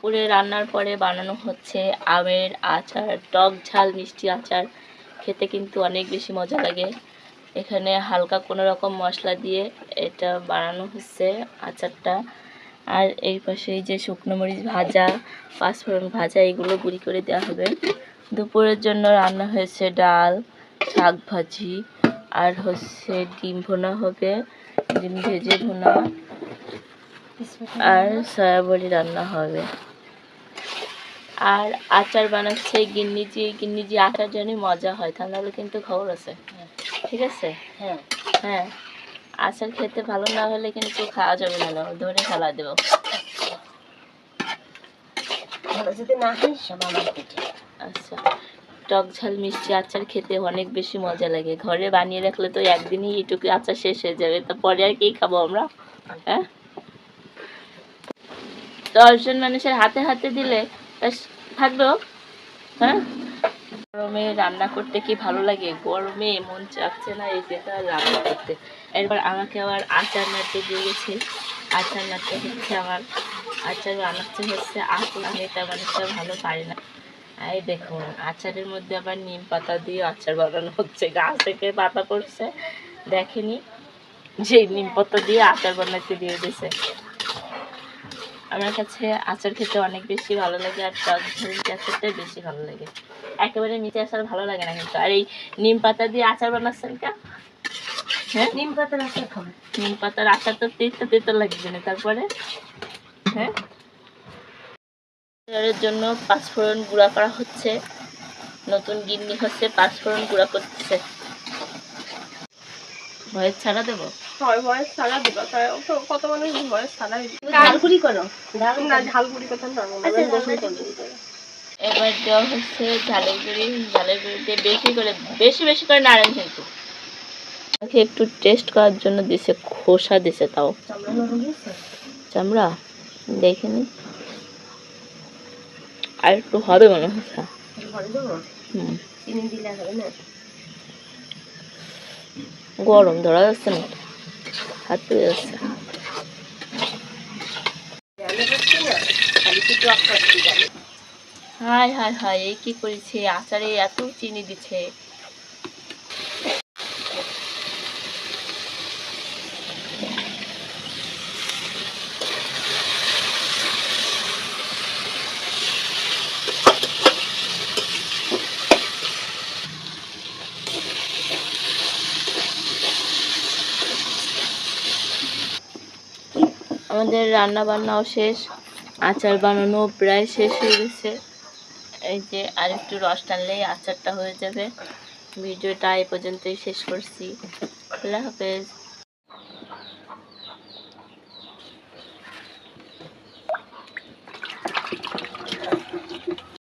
দুপুরে রান্নার পরে বানানো হচ্ছে আমের আচার, টক ঝাল মিষ্টি আচার। খেতে কিন্তু অনেক বেশি মজা লাগে। এখানে হালকা কোনো রকম মশলা দিয়ে এটা বানানো হচ্ছে আচারটা। আর এই পাশে এই যে শুকনো মরিচ ভাজা, পাঁচফোড়ন ভাজা, এগুলো গুঁড়ি করে দেওয়া হবে। দুপুরের জন্য রান্না হয়েছে ডাল, শাক ভাজি, আর হচ্ছে ডিম ভুনা হবে, ডিম ভেজে ভুনা, আর সয়াবড়ি রান্না হবে। আর আচার বানাচ্ছে গিন্নিজি আচার জানি মজা হয়, তা নাহলে কিন্তু খবর আছে। ঠিক আছে? হ্যাঁ হ্যাঁ, আচার খেতে ভালো না হলে কিন্তু খাওয়া যাবে না, ধরে ফেলা দেবো। আচ্ছা, টক ঝাল মিষ্টি আচার খেতে অনেক বেশি মজা লাগে। ঘরে বানিয়ে রাখলে তো একদিনই এটুকু আচার শেষ হয়ে যাবে, তারপরে আর কি খাবো আমরা? হ্যাঁ, 10 জন মানুষের হাতে হাতে দিলে থাকবেও। হ্যাঁ, গরমে রান্না করতে কি ভালো লাগে, গরমে মন চাচ্ছে না এই যেটা রান্না করতে। এরপর আমাকে আবার আচার নাড়তে দিয়ে গেছে। আচার নাড়তে হচ্ছে আমার, আচার বানাচ্ছে হচ্ছে আপু, আমি তেমন একটা ভালো পারি না। এই দেখুন, আচারের মধ্যে আবার নিম পাতা দিয়ে আচার বানানো হচ্ছে। গাছ থেকে পাতা পড়ছে, দেখেনি যে নিম পাতা দিয়ে আচার বানাতে দিয়ে দিয়েছে। আমার কাছে আচার খেতে অনেক বেশি ভালো লাগে, আর টক ঝাল আচারটাই বেশি ভালো লাগে। একেবারে মিঠে আচার ভালো লাগে না কিন্তু। আর এই নিম পাতা দিয়ে আচার বানাচ্ছেন কে? হ্যাঁ, নিম পাতার আচার খাবেন? নিম পাতার আচার তো তেতো তেতো লাগবে না। তারপরে হ্যাঁ, আচারের জন্য পাঁচফোড়ন গুঁড়া করা হচ্ছে। নতুন গিন্নি হচ্ছে, পাঁচফোড়ন গুঁড়া করতেছে। ভয়েস ছাড়া দেবো? ভয়েস ছাড়া দেবো, কত মানুষ ভয়েস ছাড়াই ঝালপুরি করো না, ঝালপুরি কথা না। এবার দেওয়া হচ্ছে ঝালের গুঁড়ি। ঝালের গুঁড়িতে বেশি বেশি করে নাড়েন কিন্তু। আমাকে একটু টেস্ট করার জন্য দিছে, খোসা দিছে, তাও চামড়া দেখিনি। আর একটু হবে মনে হচ্ছে। গরম ধরা যাচ্ছে না, হাত পুড়ে যাচ্ছে। হায় হায় হায়, এই কি করেছে, আচারে এত চিনি দিচ্ছে। আমাদের রান্না বান্নাও শেষ, আচার বানানো প্রায় শেষ হয়ে গেছে। এই যে আর একটু রস টানলেই আচারটা হয়ে যাবে। ভিডিওটা এই পর্যন্তই শেষ করছি। আল্লাহ হাফেজ।